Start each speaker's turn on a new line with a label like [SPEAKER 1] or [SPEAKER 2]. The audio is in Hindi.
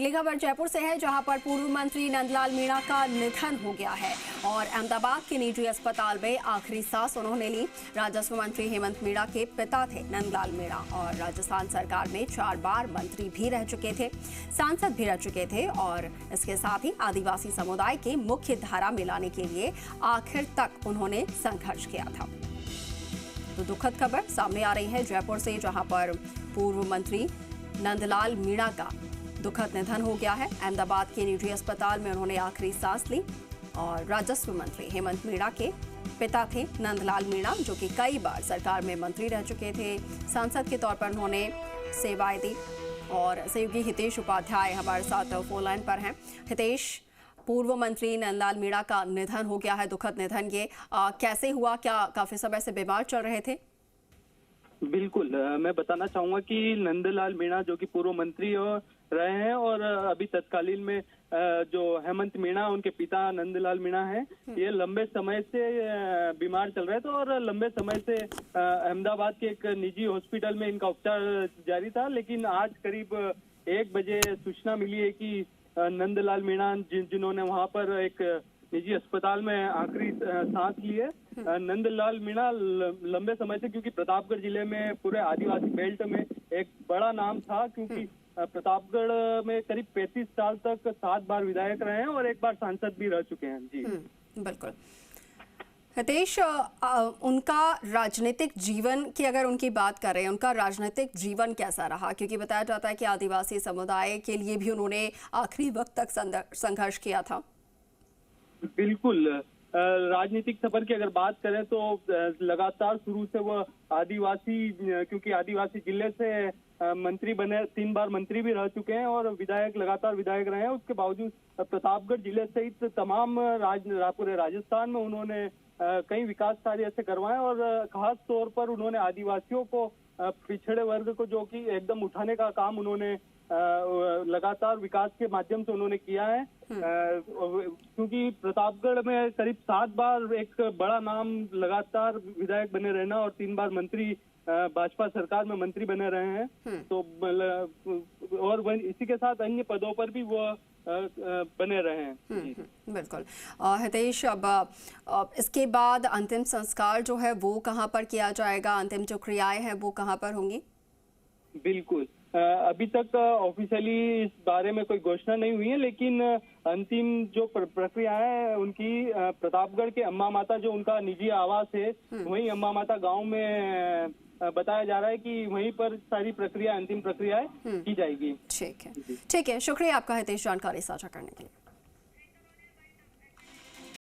[SPEAKER 1] अगली खबर जयपुर से है, जहां पर पूर्व मंत्री नंदलाल मीणा का निधन हो गया है और अहमदाबाद के निजी अस्पताल में आखिरी सांस उन्होंने ली। राजस्व मंत्री हेमंत मीणा के पिता थे नंदलाल मीणा और राजस्थान सरकार में 4 बार मंत्री भी रह चुके थे, सांसद भी रह चुके थे और इसके साथ ही आदिवासी समुदाय के मुख्य धारा में लाने के लिए आखिर तक उन्होंने संघर्ष किया था। तो दुखद खबर सामने आ रही है जयपुर से, जहां पर पूर्व मंत्री नंदलाल मीणा का दुखद निधन हो गया है। अहमदाबाद के निजी अस्पताल में उन्होंने आखिरी सांस ली और राजस्व मंत्री हेमंत मीणा के पिता थे नंदलाल मीणा, जो कि कई बार सरकार में मंत्री रह चुके थे। सांसद के तौर पर उन्होंने सेवाएं दी और सहयोगी हितेश उपाध्याय हमारे साथ फोन लाइन पर हैं। हितेश, पूर्व मंत्री नंदलाल मीणा का निधन हो गया है, दुखद निधन। ये कैसे हुआ? क्या काफी समय से बीमार चल रहे थे?
[SPEAKER 2] बिल्कुल, मैं बताना चाहूंगा कि नंदलाल मीणा जो कि पूर्व मंत्री रहे हैं और अभी तत्कालीन में जो हेमंत मीणा उनके पिता नंदलाल मीणा हैं, ये लंबे समय से बीमार चल रहे थे और लंबे समय से अहमदाबाद के एक निजी हॉस्पिटल में इनका उपचार जारी था। लेकिन आज करीब 1 बजे सूचना मिली है कि नंदलाल मीणा जिन्होंने वहां पर एक निजी अस्पताल में आखिरी सांस ली है। नंदलाल मीणा लंबे समय से, क्योंकि प्रतापगढ़ जिले में पूरे आदिवासी बेल्ट में एक बड़ा नाम था, क्योंकि प्रतापगढ़ में करीब 35 साल तक 7 बार विधायक रहे हैं और 1 बार सांसद भी रह चुके हैं। जी
[SPEAKER 1] बिल्कुल। हितेश, उनका राजनीतिक जीवन की अगर उनकी बात करें, उनका राजनीतिक जीवन कैसा रहा? क्योंकि बताया जाता है कि आदिवासी समुदाय के लिए भी उन्होंने आखिरी वक्त तक संघर्ष किया था।
[SPEAKER 2] बिल्कुल, राजनीतिक सफर की अगर बात करें तो लगातार शुरू से वो क्योंकि आदिवासी जिले से मंत्री बने, 3 बार मंत्री भी रह चुके हैं और लगातार विधायक रहे हैं। उसके बावजूद प्रतापगढ़ जिले सहित तमाम पूरे राजस्थान में उन्होंने कई विकास कार्य ऐसे करवाए और खास तौर पर उन्होंने आदिवासियों को, पिछड़े वर्ग को जो कि एकदम उठाने का काम उन्होंने लगातार विकास के माध्यम से उन्होंने किया है। क्योंकि प्रतापगढ़ में करीब 7 बार एक बड़ा नाम लगातार विधायक बने रहना और 3 बार मंत्री भाजपा सरकार में मंत्री बने रहे हैं। तो और इसी के साथ अन्य पदों पर भी वो बने रहे हैं।
[SPEAKER 1] बिल्कुल। हितेश, अब इसके बाद अंतिम संस्कार जो है वो कहाँ पर किया जाएगा? अंतिम जो क्रियाएं हैं वो कहाँ पर होंगी?
[SPEAKER 2] बिल्कुल, अभी तक ऑफिशियली इस बारे में कोई घोषणा नहीं हुई है, लेकिन अंतिम जो प्रक्रिया है उनकी प्रतापगढ़ के अम्मा माता, जो उनका निजी आवास है, वहीं अम्मा माता गांव में बताया जा रहा है कि वहीं पर सारी प्रक्रिया, अंतिम प्रक्रियाएं की जाएगी।
[SPEAKER 1] ठीक है, शुक्रिया आपका हितेश जानकारी साझा करने के लिए।